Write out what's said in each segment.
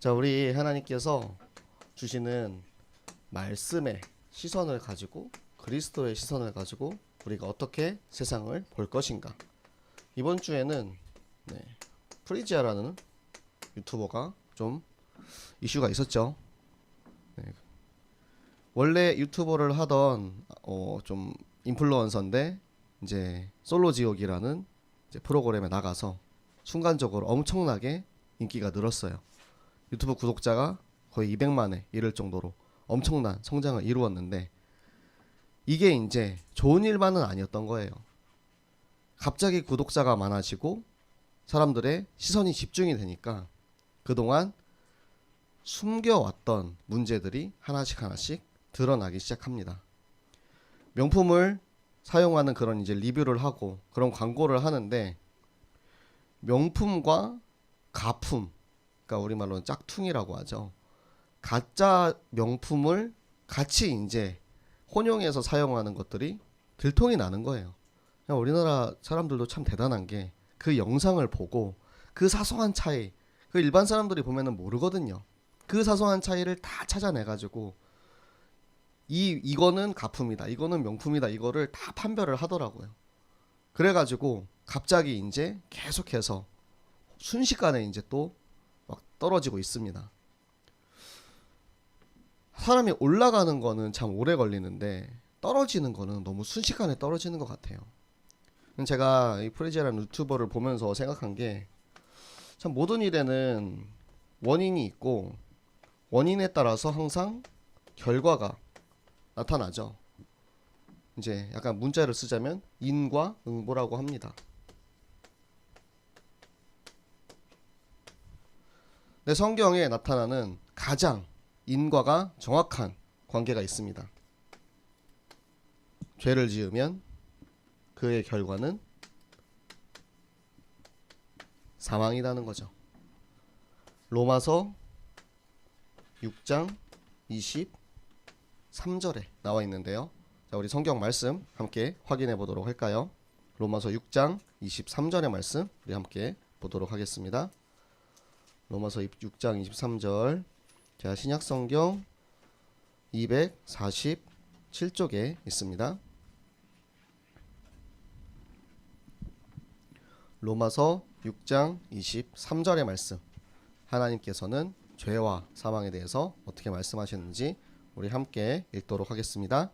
자, 우리 하나님께서 주시는 말씀의 시선을 가지고 그리스도의 시선을 가지고 우리가 어떻게 세상을 볼 것인가. 이번 주에는 프리지아라는 유튜버가 좀 이슈가 있었죠. 원래 유튜버를 하던 좀 인플루언서인데 이제 솔로지옥이라는 이제 프로그램에 나가서 순간적으로 엄청나게 인기가 늘었어요. 유튜브 구독자가 거의 200만에 이를 정도로 엄청난 성장을 이루었는데, 이게 이제 좋은 일만은 아니었던 거예요. 갑자기 구독자가 많아지고 사람들의 시선이 집중이 되니까 그동안 숨겨왔던 문제들이 하나씩 드러나기 시작합니다. 명품을 사용하는 그런 이제 리뷰를 하고 그런 광고를 하는데, 명품과 가품, 그러니까 우리말로는 짝퉁이라고 하죠. 가짜 명품을 같이 이제 혼용해서 사용하는 것들이 들통이 나는 거예요. 우리나라 사람들도 참 대단한 게 그 영상을 보고 그 사소한 차이, 그 일반 사람들이 보면은 모르거든요. 그 사소한 차이를 다 찾아내가지고 이거는 가품이다, 이거는 명품이다, 이거를 다 판별을 하더라고요. 그래가지고 갑자기 이제 계속해서 순식간에 이제 또 막 떨어지고 있습니다. 사람이 올라가는 거는 참 오래 걸리는데 떨어지는 거는 너무 순식간에 떨어지는 것 같아요. 제가 이 프리지아라는 유튜버를 보면서 생각한 게, 참 모든 일에는 원인이 있고 원인에 따라서 항상 결과가 나타나죠. 이제 약간 문자를 쓰자면 인과 응보라고 합니다. 내 성경에 나타나는 가장 인과가 정확한 관계가 있습니다. 죄를 지으면 그의 결과는 사망이라는 거죠. 로마서 6장 23절에 나와 있는데요. 자, 우리 성경 말씀 함께 확인해 보도록 할까요? 로마서 6장 23절의 말씀 우리 함께 보도록 하겠습니다. 로마서 6장 23절. 자, 신약 성경 247쪽에 있습니다. 로마서 6장 23절의 말씀. 하나님께서는 죄와 사망에 대해서 어떻게 말씀하셨는지 우리 함께 읽도록 하겠습니다.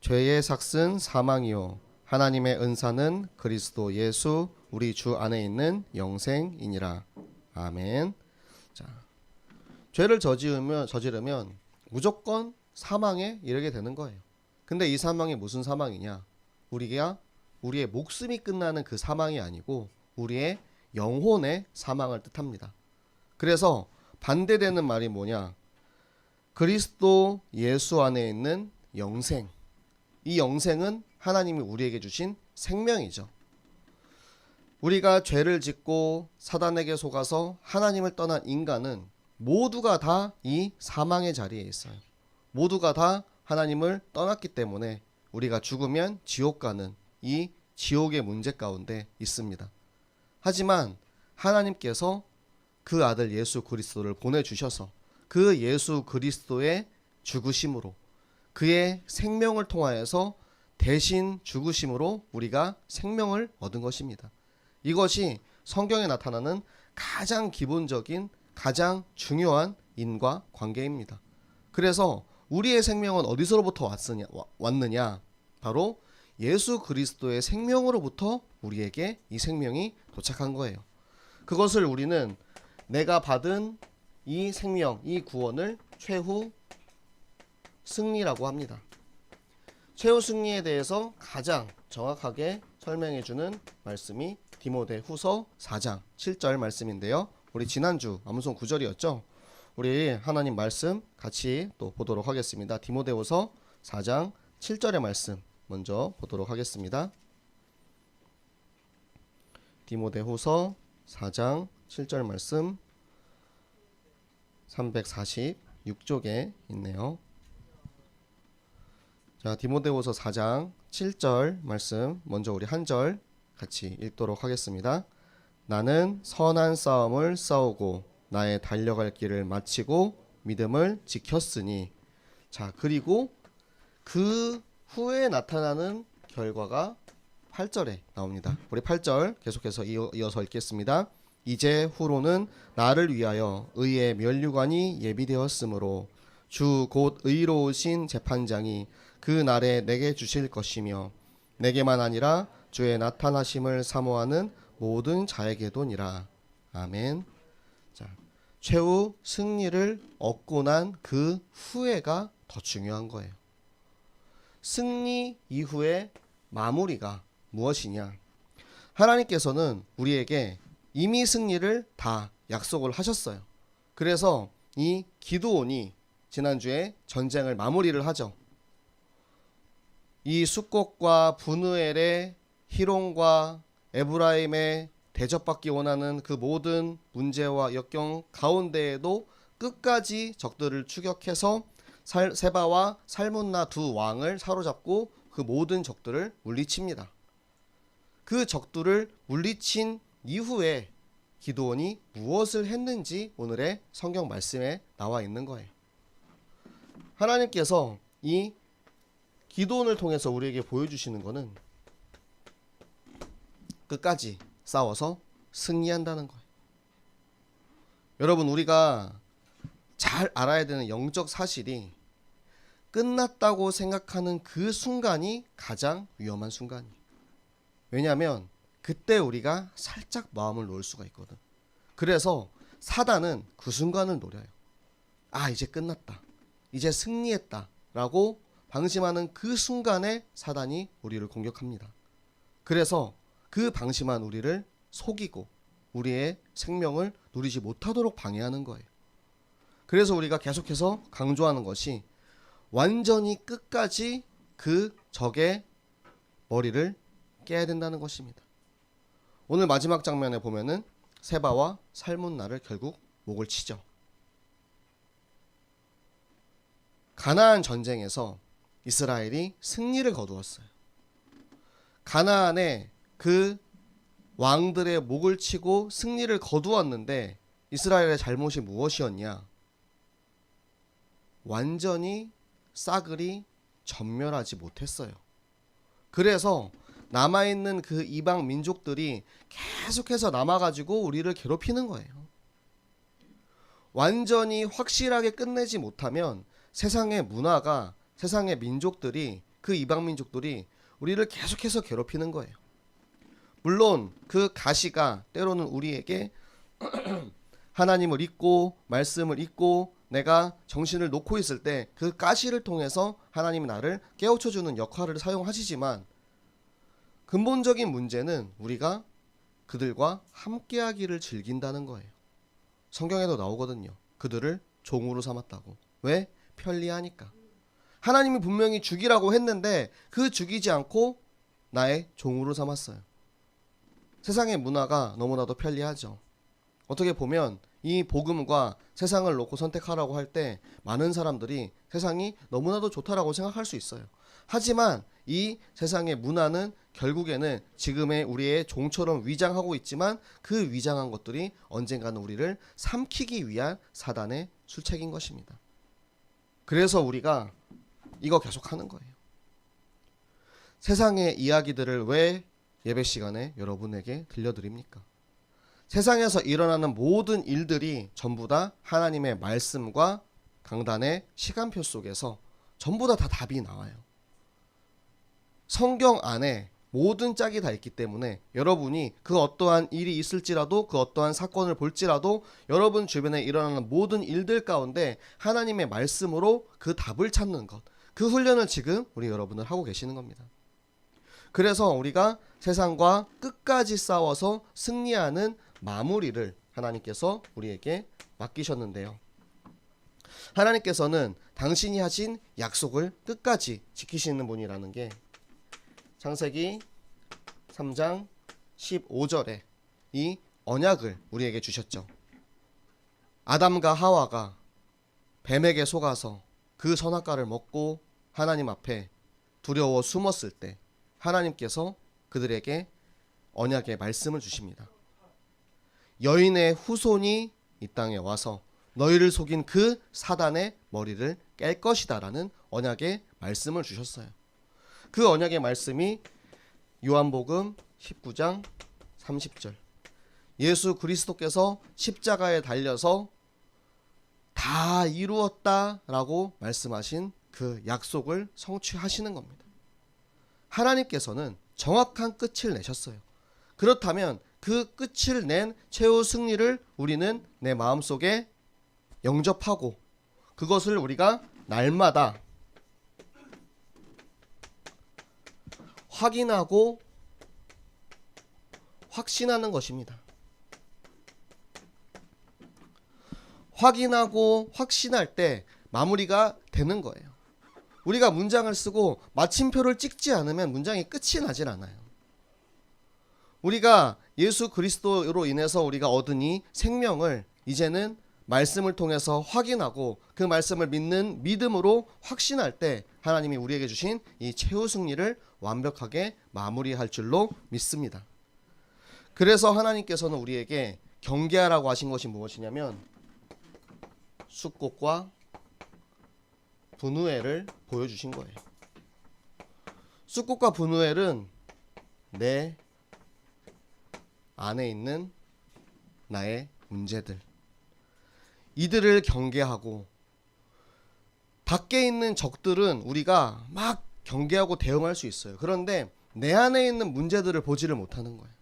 죄의 삭은 사망이요 하나님의 은사는 그리스도 예수 우리 주 안에 있는 영생이니라. 아멘. 자, 죄를 저지르면 무조건 사망에 이르게 되는 거예요. 근데 이 사망이 무슨 사망이냐? 우리의 목숨이 끝나는 그 사망이 아니고 우리의 영혼의 사망을 뜻합니다. 그래서 반대되는 말이 뭐냐? 그리스도 예수 안에 있는 영생. 이 영생은 하나님이 우리에게 주신 생명이죠. 우리가 죄를 짓고 사단에게 속아서 하나님을 떠난 인간은 모두가 다 이 사망의 자리에 있어요. 모두가 다 하나님을 떠났기 때문에 우리가 죽으면 지옥 가는 이 지옥의 문제 가운데 있습니다. 하지만 하나님께서 그 아들 예수 그리스도를 보내주셔서 그 예수 그리스도의 죽으심으로, 그의 생명을 통하여서 대신 죽으심으로 우리가 생명을 얻은 것입니다. 이것이 성경에 나타나는 가장 기본적인, 가장 중요한 인과 관계입니다. 그래서 우리의 생명은 어디서부터 왔느냐? 바로 예수 그리스도의 생명으로부터 우리에게 이 생명이 도착한 거예요. 그것을 우리는 내가 받은 이 생명, 이 구원을 최후 승리라고 합니다. 최후 승리에 대해서 가장 정확하게 설명해주는 말씀이 디모데후서 4장 7절 말씀인데요. 우리 지난주 암송 9절이었죠. 우리 하나님 말씀 같이 또 보도록 하겠습니다. 디모데후서 4장 7절의 말씀 먼저 보도록 하겠습니다. 디모데후서 4장 7절 말씀 346쪽에 있네요. 자, 디모데후서 4장 7절 말씀 먼저 우리 한 절 같이 읽도록 하겠습니다. 나는 선한 싸움을 싸우고 나의 달려갈 길을 마치고 믿음을 지켰으니. 자, 그리고 그 후에 나타나는 결과가 8절에 나옵니다. 우리 8절 계속해서 이어서 읽겠습니다. 이제 후로는 나를 위하여 의의 면류관이 예비되었으므로 주 곧 의로우신 재판장이 그 날에 내게 주실 것이며 내게만 아니라 주의 나타나심을 사모하는 모든 자에게도니라. 아멘. 자, 최후 승리를 얻고 난 그 후회가 더 중요한 거예요. 승리 이후의 마무리가 무엇이냐? 하나님께서는 우리에게 이미 승리를 다 약속을 하셨어요. 그래서 이 기드온이 지난주에 전쟁을 마무리를 하죠. 이 숫곳과 브누엘의 희롱과 에브라임의 대접받기 원하는 그 모든 문제와 역경 가운데에도 끝까지 적들을 추격해서 세바와 살문나 두 왕을 사로잡고 그 모든 적들을 물리칩니다. 그 적들을 물리친 이후에 기드온이 무엇을 했는지 오늘의 성경 말씀에 나와 있는 거예요. 하나님께서 이 기드온을 통해서 우리에게 보여주시는 것은 끝까지 싸워서 승리한다는 거예요. 여러분, 우리가 잘 알아야 되는 영적 사실이 끝났다고 생각하는 그 순간이 가장 위험한 순간이에요. 왜냐하면 그때 우리가 살짝 마음을 놓을 수가 있거든. 그래서 사단은 그 순간을 노려요. 아, 이제 끝났다, 이제 승리했다 라고 방심하는 그 순간에 사단이 우리를 공격합니다. 그래서 그 방심한 우리를 속이고 우리의 생명을 누리지 못하도록 방해하는 거예요. 그래서 우리가 계속해서 강조하는 것이 완전히 끝까지 그 적의 머리를 깨야 된다는 것입니다. 오늘 마지막 장면에 보면은 세바와 살문나를 결국 목을 치죠. 가나안 전쟁에서 이스라엘이 승리를 거두었어요. 가나안의 그 왕들의 목을 치고 승리를 거두었는데 이스라엘의 잘못이 무엇이었냐? 완전히 싸그리 전멸하지 못했어요. 그래서 남아있는 그 이방 민족들이 계속해서 남아가지고 우리를 괴롭히는 거예요. 완전히 확실하게 끝내지 못하면 세상의 문화가, 세상의 민족들이, 그 이방 민족들이 우리를 계속해서 괴롭히는 거예요. 물론 그 가시가 때로는 우리에게 하나님을 잊고 말씀을 잊고 내가 정신을 놓고 있을 때 그 가시를 통해서 하나님이 나를 깨우쳐주는 역할을 사용하시지만 근본적인 문제는 우리가 그들과 함께하기를 즐긴다는 거예요. 성경에도 나오거든요. 그들을 종으로 삼았다고. 왜? 편리하니까. 하나님이 분명히 죽이라고 했는데 그 죽이지 않고 나의 종으로 삼았어요. 세상의 문화가 너무나도 편리하죠. 어떻게 보면 이 복음과 세상을 놓고 선택하라고 할 때 많은 사람들이 세상이 너무나도 좋다라고 생각할 수 있어요. 하지만 이 세상의 문화는 결국에는 지금의 우리의 종처럼 위장하고 있지만 그 위장한 것들이 언젠가는 우리를 삼키기 위한 사단의 술책인 것입니다. 그래서 우리가 이거 계속 하는 거예요. 세상의 이야기들을 왜 예배 시간에 여러분에게 들려드립니까? 세상에서 일어나는 모든 일들이 전부 다 하나님의 말씀과 강단의 시간표 속에서 전부 다 답이 나와요. 성경 안에 모든 짝이 다 있기 때문에 여러분이 그 어떠한 일이 있을지라도, 그 어떠한 사건을 볼지라도 여러분 주변에 일어나는 모든 일들 가운데 하나님의 말씀으로 그 답을 찾는 것, 그 훈련을 지금 우리 여러분을 하고 계시는 겁니다. 그래서 우리가 세상과 끝까지 싸워서 승리하는 마무리를 하나님께서 우리에게 맡기셨는데요. 하나님께서는 당신이 하신 약속을 끝까지 지키시는 분이라는 게 창세기 3장 15절에 이 언약을 우리에게 주셨죠. 아담과 하와가 뱀에게 속아서 그 선악과를 먹고 하나님 앞에 두려워 숨었을 때 하나님께서 그들에게 언약의 말씀을 주십니다. 여인의 후손이 이 땅에 와서 너희를 속인 그 사단의 머리를 깰 것이다 라는 언약의 말씀을 주셨어요. 그 언약의 말씀이 요한복음 19장 30절, 예수 그리스도께서 십자가에 달려서 다 이루었다 라고 말씀하신 그 약속을 성취하시는 겁니다. 하나님께서는 정확한 끝을 내셨어요. 그렇다면 그 끝을 낸 최후 승리를 우리는 내 마음속에 영접하고 그것을 우리가 날마다 확인하고 확신하는 것입니다. 확인하고 확신할 때 마무리가 되는 거예요. 우리가 문장을 쓰고 마침표를 찍지 않으면 문장이 끝이 나질 않아요. 우리가 예수 그리스도로 인해서 우리가 얻은 이 생명을 이제는 말씀을 통해서 확인하고 그 말씀을 믿는 믿음으로 확신할 때 하나님이 우리에게 주신 이 최후 승리를 완벽하게 마무리할 줄로 믿습니다. 그래서 하나님께서는 우리에게 경계하라고 하신 것이 무엇이냐면 숫꽃과 분우엘을 보여주신 거예요. 숫꽃과 분우엘은 내 안에 있는 나의 문제들, 이들을 경계하고, 밖에 있는 적들은 우리가 막 경계하고 대응할 수 있어요. 그런데 내 안에 있는 문제들을 보지를 못하는 거예요.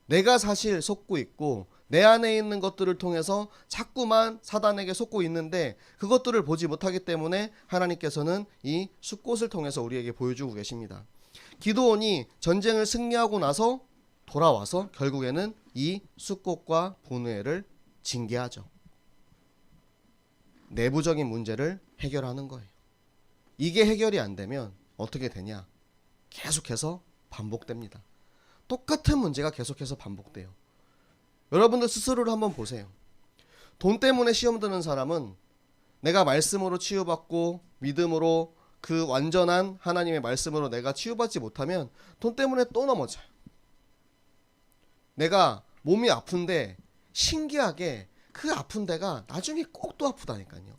내가 사실 속고 있고 내 안에 있는 것들을 통해서 자꾸만 사단에게 속고 있는데 그것들을 보지 못하기 때문에 하나님께서는 이 숫꽃을 통해서 우리에게 보여주고 계십니다. 기드온이 전쟁을 승리하고 나서 돌아와서 결국에는 이 숫꽃과 분우엘을 징계하죠. 내부적인 문제를 해결하는 거예요. 이게 해결이 안 되면 어떻게 되냐? 계속해서 반복됩니다. 똑같은 문제가 계속해서 반복돼요. 여러분들 스스로를 한번 보세요. 돈 때문에 시험 드는 사람은 내가 말씀으로 치유받고 믿음으로 그 완전한 하나님의 말씀으로 내가 치유받지 못하면 돈 때문에 또 넘어져요. 내가 몸이 아픈데 신기하게 그 아픈 데가 나중에 꼭 또 아프다니까요.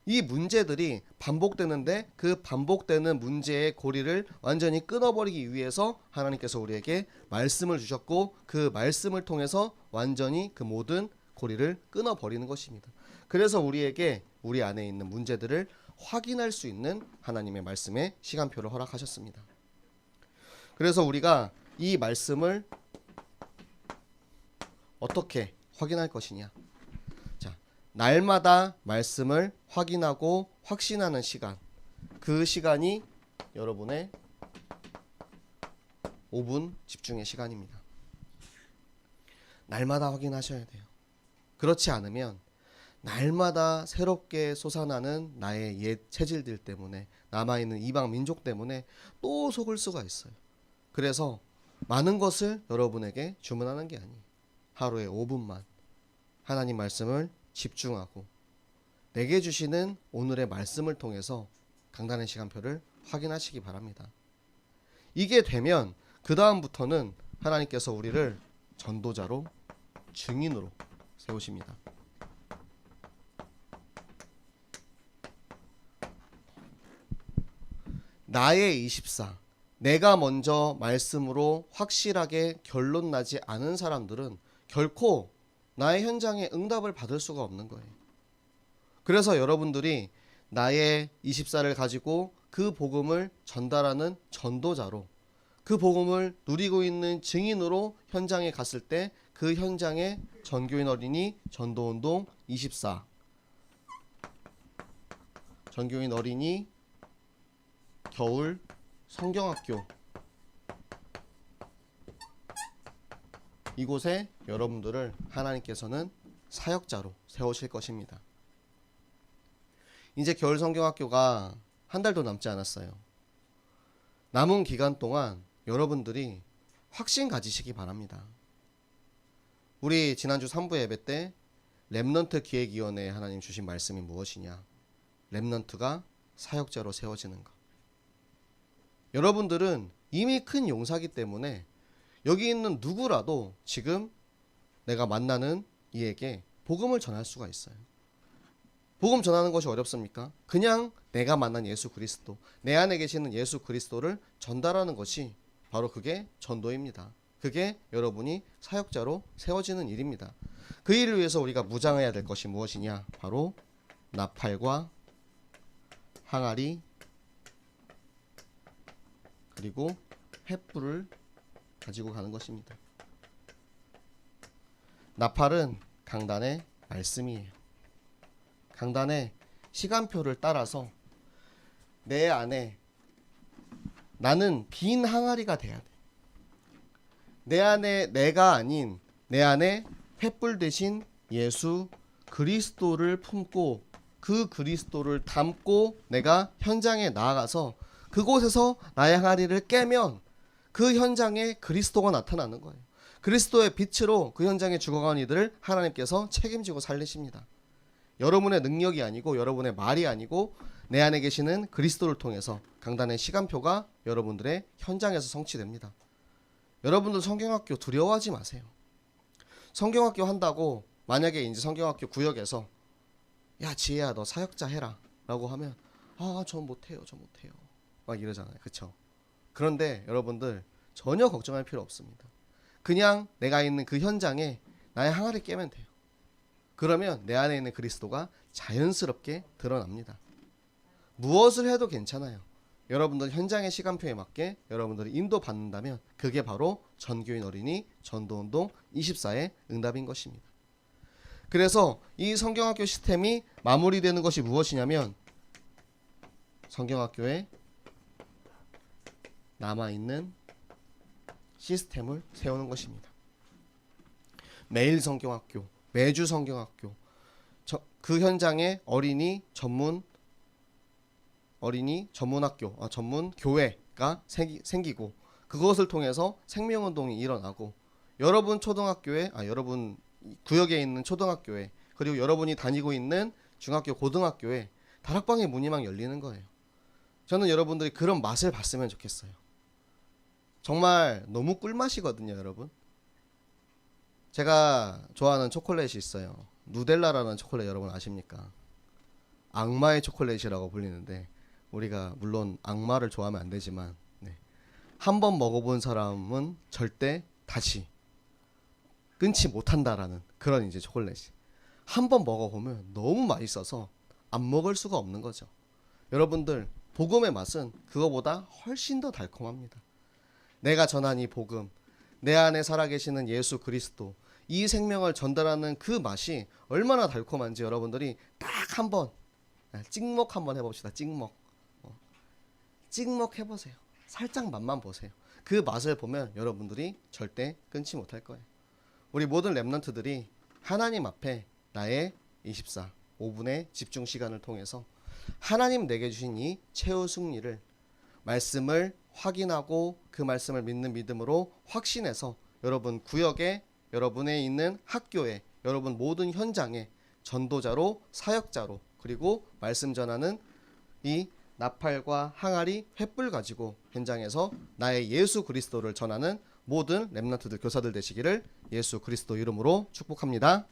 이 문제들이 반복되는데 그 반복되는 문제의 고리를 완전히 끊어버리기 위해서 하나님께서 우리에게 말씀을 주셨고 그 말씀을 통해서 완전히 그 모든 고리를 끊어버리는 것입니다. 그래서 우리에게 우리 안에 있는 문제들을 확인할 수 있는 하나님의 말씀의 시간표를 허락하셨습니다. 그래서 우리가 이 말씀을 어떻게 확인할 것이냐? 자, 날마다 말씀을 확인하고 확신하는 시간. 그 시간이 여러분의 5분 집중의 시간입니다. 날마다 확인하셔야 돼요. 그렇지 않으면 날마다 새롭게 솟아나는 나의 옛 체질들 때문에, 남아있는 이방 민족 때문에 또 속을 수가 있어요. 그래서 많은 것을 여러분에게 주문하는 게 아니에요. 하루에 5분만 하나님 말씀을 집중하고 내게 주시는 오늘의 말씀을 통해서 강단의 시간표를 확인하시기 바랍니다. 이게 되면 그 다음부터는 하나님께서 우리를 전도자로, 증인으로 세우십니다. 나의 24, 내가 먼저 말씀으로 확실하게 결론 나지 않은 사람들은 결코 나의 현장에 응답을 받을 수가 없는 거예요. 그래서 여러분들이 나의 24를 가지고 그 복음을 전달하는 전도자로, 그 복음을 누리고 있는 증인으로 현장에 갔을 때 그 현장에 전교인 어린이 전도운동 24, 전교인 어린이 겨울 성경학교, 이곳에 여러분들을 하나님께서는 사역자로 세우실 것입니다. 이제 겨울 성경학교가 한 달도 남지 않았어요. 남은 기간 동안 여러분들이 확신 가지시기 바랍니다. 우리 지난주 3부 예배 때 렘넌트 기획위원회에 하나님 주신 말씀이 무엇이냐? 렘넌트가 사역자로 세워지는 것. 여러분들은 이미 큰 용사기 때문에 여기 있는 누구라도 지금 내가 만나는 이에게 복음을 전할 수가 있어요. 복음 전하는 것이 어렵습니까? 그냥 내가 만난 예수 그리스도, 내 안에 계시는 예수 그리스도를 전달하는 것이 바로 그게 전도입니다. 그게 여러분이 사역자로 세워지는 일입니다. 그 일을 위해서 우리가 무장해야 될 것이 무엇이냐? 바로 나팔과 항아리 그리고 횃불을 가지고 가는 것입니다. 나팔은 강단의 말씀이에요. 강단의 시간표를 따라서 내 안에 나는 빈 항아리가 돼야 돼. 내 안에 내가 아닌 내 안에 횃불 대신 예수 그리스도를 품고 그 그리스도를 담고 내가 현장에 나아가서 그곳에서 나의 항아리를 깨면 그 현장에 그리스도가 나타나는 거예요. 그리스도의 빛으로 그 현장에 죽어가는 이들을 하나님께서 책임지고 살리십니다. 여러분의 능력이 아니고 여러분의 말이 아니고 내 안에 계시는 그리스도를 통해서 강단의 시간표가 여러분들의 현장에서 성취됩니다. 여러분들 성경학교 두려워하지 마세요. 성경학교 한다고 만약에 이제 성경학교 구역에서 야 지혜야 너 사역자 해라 라고 하면 전 못해요 막 이러잖아요. 그쵸? 그런데 여러분들 전혀 걱정할 필요 없습니다. 그냥 내가 있는 그 현장에 나의 항아리 깨면 돼요. 그러면 내 안에 있는 그리스도가 자연스럽게 드러납니다. 무엇을 해도 괜찮아요. 여러분들 현장의 시간표에 맞게 여러분들이 인도받는다면 그게 바로 전교인 어린이 전도운동 24의 응답인 것입니다. 그래서 이 성경학교 시스템이 마무리되는 것이 무엇이냐면 성경학교에 남아있는 시스템을 세우는 것입니다. 매일 성경학교, 매주 성경학교, 그 현장에 어린이 전문학교, 전문 교회가 생기고 그것을 통해서 생명운동이 일어나고 여러분 초등학교에, 여러분 구역에 있는 초등학교에 그리고 여러분이 다니고 있는 중학교, 고등학교에 다락방의 문이 막 열리는 거예요. 저는 여러분들이 그런 맛을 봤으면 좋겠어요. 정말 너무 꿀맛이거든요, 여러분. 제가 좋아하는 초콜릿이 있어요. 누델라라는 초콜릿 여러분 아십니까? 악마의 초콜릿이라고 불리는데 우리가 물론 악마를 좋아하면 안 되지만 한번 먹어본 사람은 절대 다시 끊지 못한다라는 그런 이제 초콜릿이 한번 먹어보면 너무 맛있어서 안 먹을 수가 없는 거죠. 여러분들 복음의 맛은 그거보다 훨씬 더 달콤합니다. 내가 전한 이 복음, 내 안에 살아계시는 예수 그리스도, 이 생명을 전달하는 그 맛이 얼마나 달콤한지 여러분들이 딱 한번 찍먹 한번 해봅시다. 찍먹 해보세요. 살짝 맛만 보세요. 그 맛을 보면 여러분들이 절대 끊지 못할 거예요. 우리 모든 렘넌트들이 하나님 앞에 나의 24, 5분의 집중 시간을 통해서 하나님 내게 주신 이 최후 승리를 말씀을 확인하고 그 말씀을 믿는 믿음으로 확신해서 여러분 구역에, 여러분의 있는 학교에, 여러분 모든 현장에 전도자로, 사역자로, 그리고 말씀 전하는 이 나팔과 항아리, 횃불 가지고 현장에서 나의 예수 그리스도를 전하는 모든 렘넌트들, 교사들 되시기를 예수 그리스도 이름으로 축복합니다.